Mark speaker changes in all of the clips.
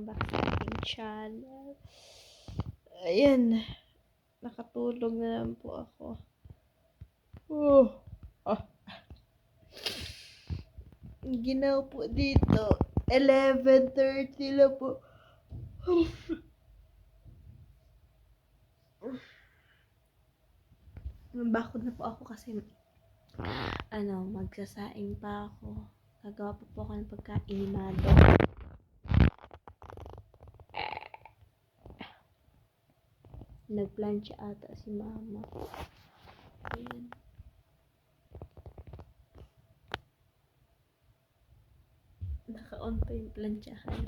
Speaker 1: welcome back sa aking channel. Ayan, nakatulog na lang po ako. Ginaw po dito, 11:30 na po. Bakod na po ako kasi magsasaing pa ako. Gagawa pa po ako ng pagkainado. Nagplancha ata si mama. Ayan. Naka-on pa yung planchahan.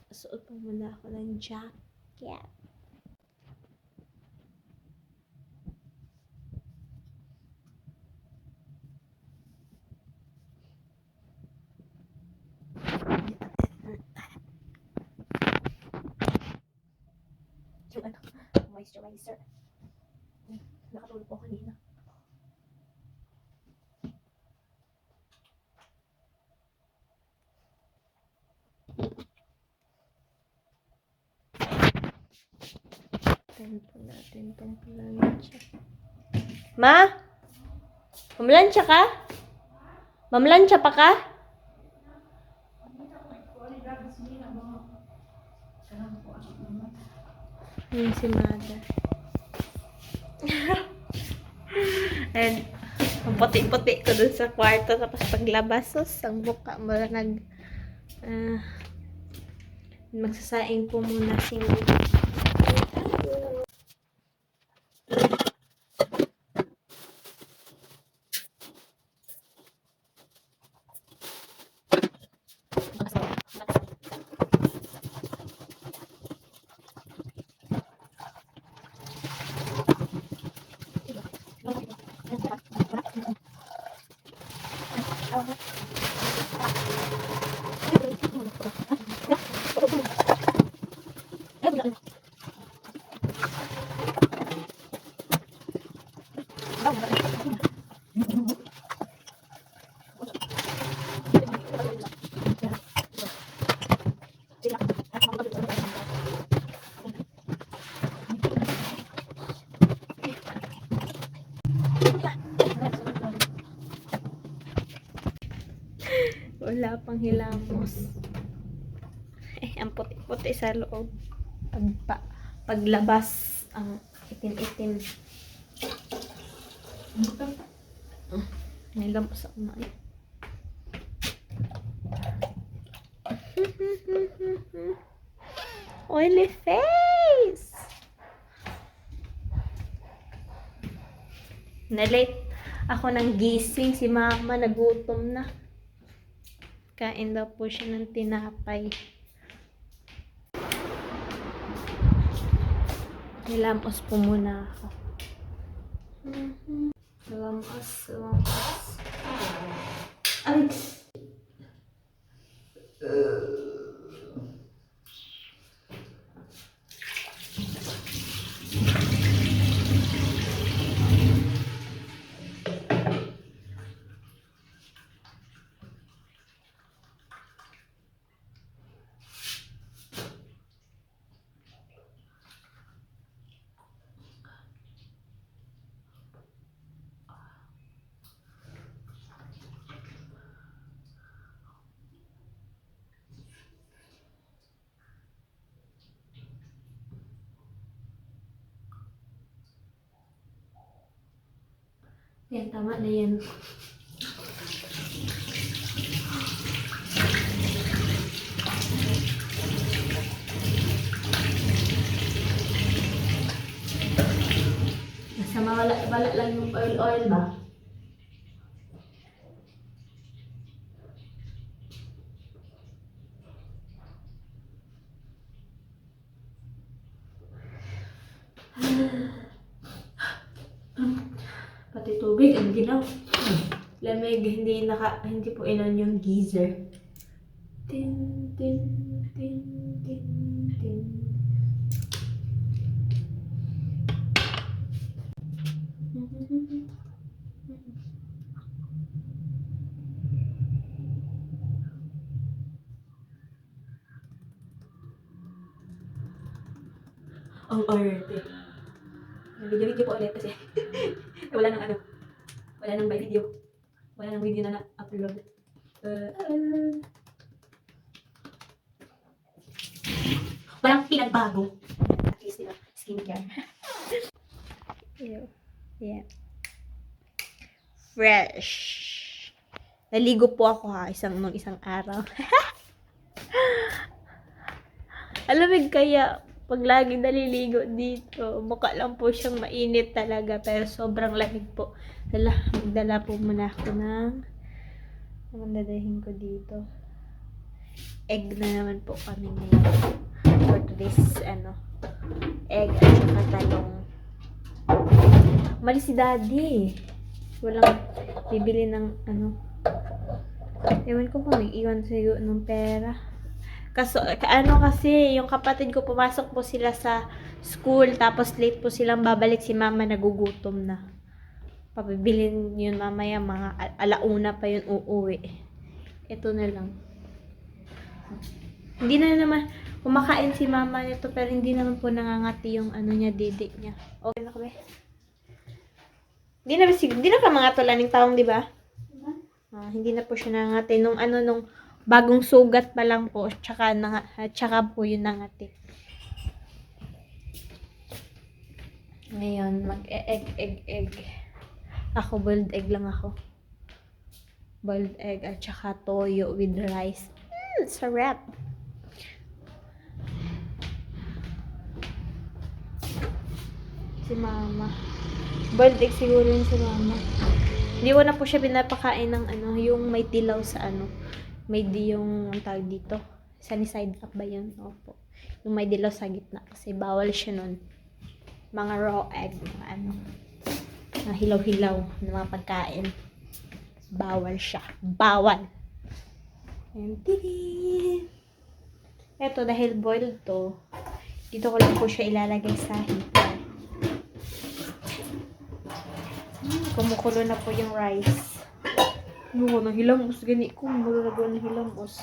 Speaker 1: Suot pa muna ako ng jacket. Yung moisturizer. Nakatulog po kanina. Tayo po natin itong plancha. Ma? Mamlansya ka? Mamlansya pa ka? Si mother. And ang puti-puti ko dun sa kwarto. Tapos paglabas, ang buka mo na magsasaing po muna si wala pang hilamos. Ang puti-puti sa loob. Paglabas, ang itim-itim. May lamos ako na. Oily face! Na-late ako ng gising. Si mama nagutom na. Kain daw po siya ng tinapay. Nilamos po muna ako. Nilamos. Ay! Yan, tama na yan. Basta mawala lang yung oil ba? Pati tubig ang ginaw. Lamig, hindi po inon yung geyser. Tin tin tin tin tin. Ang arte. Video po ulit kasi wala nang ano. Wala nang by video. Wala nang video na na-upload. Walang pinagbago. At least, diba? Skincare. Yeah. Fresh. Naligo po ako nung isang araw. Alamig kaya pag lagi naliligo dito, mukha lang po siyang mainit talaga pero sobrang lamig po. Magdala po muna ako ng anong dadahin ko dito. Egg na naman po kami ngayon. For today's egg at saka talong. Mali si daddy. Walang bibili ng ewan ko kung nag-iwan sa'yo ng pera. Kasi yung kapatid ko pumasok po sila sa school tapos late po silang babalik, si mama nagugutom na. Pabibilin yun mamaya mga alauna pa yun uuwi. Ito na lang. Hindi na naman kumakain si mama nito pero hindi naman po nangangati yung niya, dede niya. Okay na kami. Hindi na ka mga tulaning taong, di ba? Hindi na po siya nangangati nung bagong sugat pa lang po, tsaka po yun nangati. Ngayon, mag-egg. Ako, boiled egg lang ako. Boiled egg at tsaka toyo with rice. Sarap! Si mama. Boiled egg siguro yun si mama. Hindi ko na po siya pinapakain ng yung may dilaw sa may yung tawag dito. Sunny side up ba yun? Opo. Yung may dilaw sa gitna. Kasi bawal siya nun. Mga raw egg. Mga hilaw-hilaw na mga pagkain. Bawal siya. Bawal. And eto, dahil boiled to, dito ko lang po siya ilalagay sa heater. Kumukulo na po yung rice. Nang hilamos gani ko, marunagawa ng hilamos.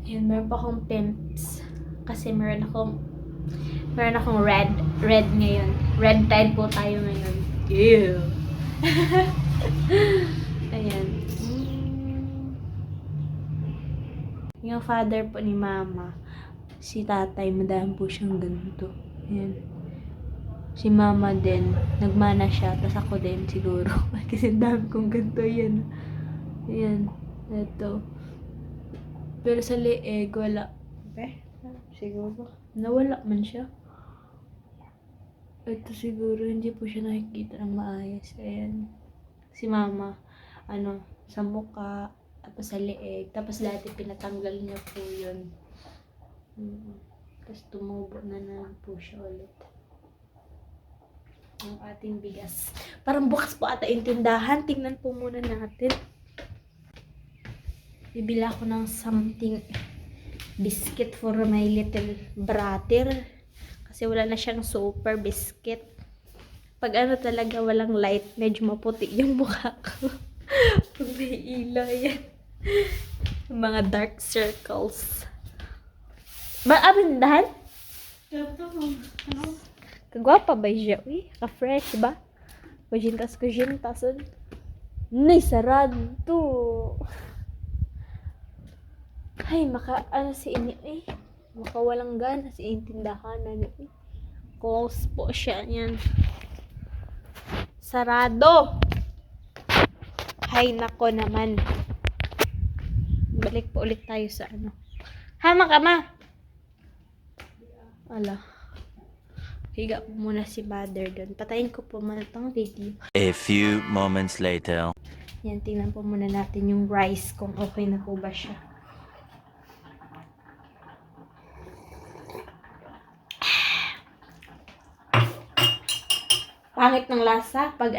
Speaker 1: Ayan, meron pa akong pimps. Kasi meron akong red ngayon. Red tide po tayo ngayon. Ew! Ayan. Yung father po ni mama, si tatay, madami po siyang ganito. Ayan. Si mama din, nagmana siya, tas ako din siguro. Kasi dami kong ganito yan. Ayan, ito. Pero sa leeg, wala. Siguro. Nawala man siya. Ito siguro, hindi po siya nakikita ng maayos. Ayan. Si mama, sa mukha, tapos sa leeg. Tapos dati pinatanggal niya po yun. Tapos tumubo na po siya ulit. Ang ating bigas. Parang bukas po ata yung tindahan. Tingnan po muna natin. Bibila ako ng something biscuit for my little brother. Kasi wala na siyang super biscuit. Pag talaga walang light, medyo maputi yung mukha ko. Pag may ilaw yan. Mga dark circles. Abindahan? Kagwapa ba siya? Uy, ka-fresh ba? Kujintas. Nay, sarado. Ay, si ini, makawalang gana si intindahan na ni. Calls po siya niyan. Sarado. Hay, nako naman. Balik po ulit tayo sa Hama ka, ma. Ala. Higa po muna si mother doon. Patayin ko po muna itong video.
Speaker 2: A few moments later.
Speaker 1: Yan, tingnan po muna natin yung rice kung okay na po ba siya. Pangit ng lasa pag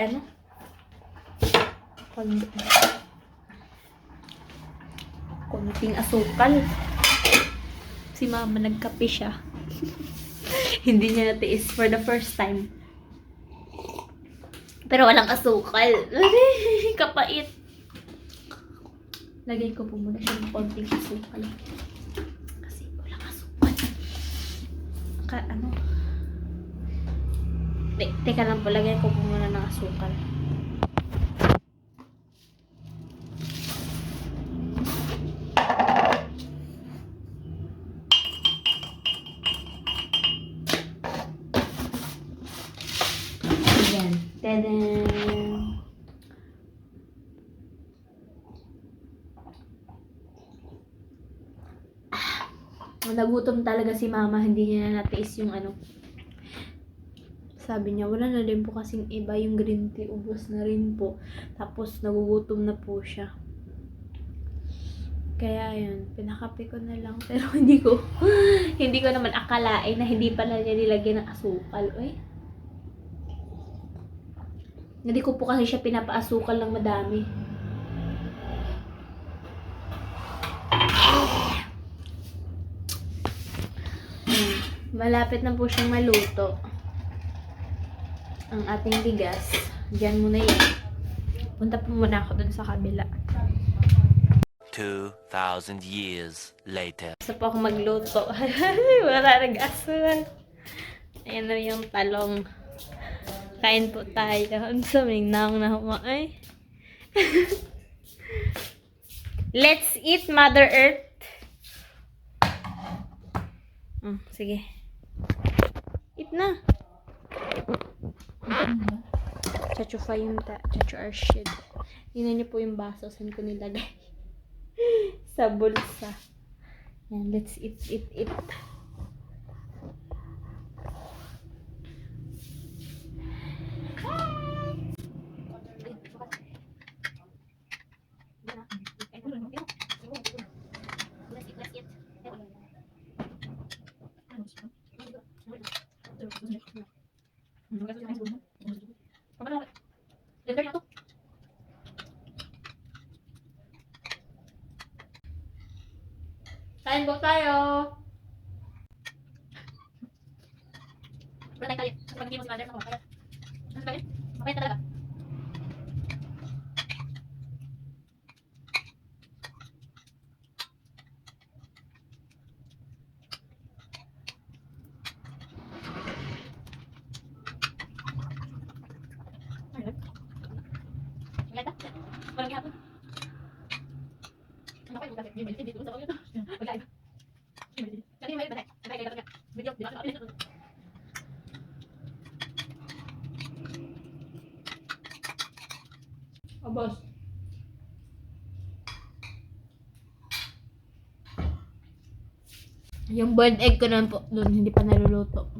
Speaker 1: konting asukal. Si mama nagkape siya. Hindi niya natiis for the first time. Pero walang asukal. Kapait. Lagay ko po muna siya ng konting asukal. Kasi walang asukal. Teka lang po, lagyan ko po muna ng asukal. Ayan. Tadam! Nagutom talaga si mama, hindi niya na natiis yung ano. Sabi niya, wala na din po kasing iba yung green tea, ubos na rin po. Tapos nagugutom na po siya. Kaya yun, pinakape ko na lang. Pero hindi ko naman akalain na hindi pala niya nilagyan ng asukal. Uy. Hindi ko po kasi siya pinapaasukal ng madami. Malapit na po siyang maluto. Ang ating bigas. Diyan muna yan. Punta po muna ako dun sa kabila.
Speaker 2: 2,000 years later.
Speaker 1: Gusto po ako magluto. Wala nag-asal. Ayan na yung talong. Kain po tayo. Ang saming naong na humaay. Let's eat, Mother Earth. Sige. Eat na. Chachu fa yung chachu arshid. Tingnan niyo po yung baso. Saan ko nilagay? Sa bulsa. Yan, let's eat. Kain po tayo! Wala tayong kalit. Pag hindi mo si mother, ano kalit? Ano kalit? Makaya talaga. Walang gihapon. Ano kayo? Hindi ko sa pagkita. Pagkain. Kasi may batay. Batay kayo talaga. Video. Di ba? Oh, boss. Yung boiled egg ko naman po doon, hindi pa naluluto.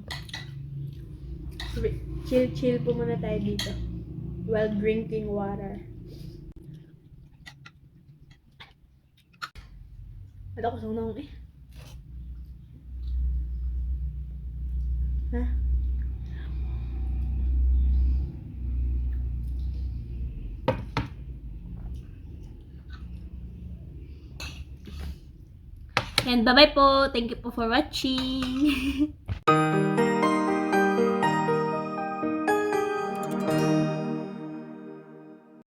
Speaker 1: Chill po muna tayo dito while drinking water. At ako sunong eh. Ha? And bye-bye po. Thank you po for watching.